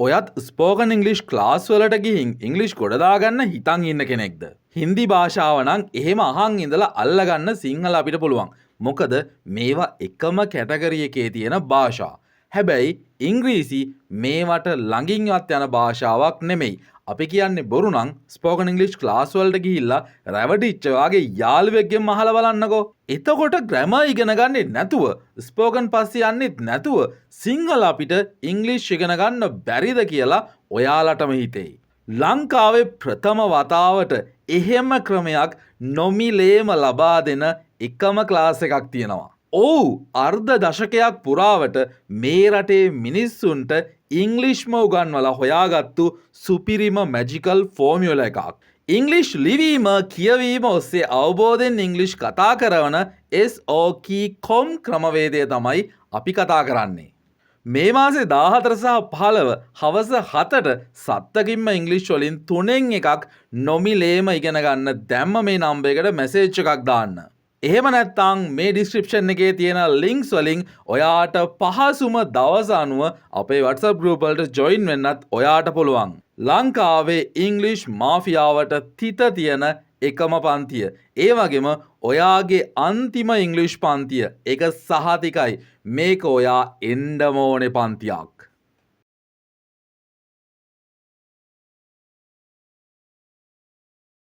ඔයත් spoken English class වලට ගිහින් ඉංග්ලිෂ් ගොඩදාගන්න හිතන් ඉන්න කෙනෙක්ද. හින්දි භාෂාව නම් එහෙම අහන් ඉඳලා අල්ලගන්න සිංහල අපිට පුළුවන්. මොකද මේවා එකම කැටගරි එකේ තියෙන භාෂා. හැබැයි ඉංග්‍රීසි මේවට ළඟින්වත් යන භාෂාවක් නෙමෙයි. අපි කියන්නේ බොරු නම් ස්පෝකන් ඉංග්ලිෂ් ක්ලාස් වලට ගිහිල්ලා රැවටිච්ච වාගේ යාළුවෙක්ගෙන් අහලා බලන්නකෝ. එතකොට ග්‍රැමර් ඉගෙන ගන්නේ නැතුව ස්පෝකන් පස්සේ යන්නෙත් නැතුව සිංහල අපිට ඉංග්ලිෂ් ඉගෙන ගන්න බැරිද කියලා ඔයාලටම හිතෙයි. ලංකාවේ ප්‍රථම වතාවට එහෙම ක්‍රමයක් නොමිලේම ලබා දෙන එකම ක්ලාස් එකක් තියෙනවා. ඔව් අර්ධ දශකයක් පුරාවට මේ රටේ මිනිස්සුන්ට ඉංග්ලිෂ්ම උගන්වලා හොයාගත්තු සුපිරිම මැජිකල් ෆෝමියුලා එකක්. ඉංග්ලිෂ් ලිවීම කියවීම ඔස්සේ අවබෝධයෙන් ඉංග්ලිෂ් කතා කරන SOKCOM ක්‍රමවේදය තමයි අපි කතා කරන්නේ. මේ මාසේ 14 සහ 15 හවස 7ට සත්තකින්ම ඉංග්ලිෂ් වලින් 3න් එකක් නොමිලේම ඉගෙන ගන්න දැම්ම මේ නම්බර් එකට මැසේජ් එකක් දාන්න. එහෙම නැත්නම් මේ ඩිස්ක්‍රිප්ෂන් එකේ තියෙන ලින්ක්ස් වලින් ඔයාට පහසුම දවස අනුව අපේ WhatsApp group වලට join වෙන්නත් ඔයාට පුළුවන්. ලංකාවේ ඉංග්ලිෂ් මාෆියාවට තිත තියෙන එකම පන්තිය. ඒ වගේම ඔයාගේ අන්තිම ඉංග්ලිෂ් පන්තිය. ඒක සහතිකයි. මේක ඔයා එන්නම ඕනේ පන්තියක්.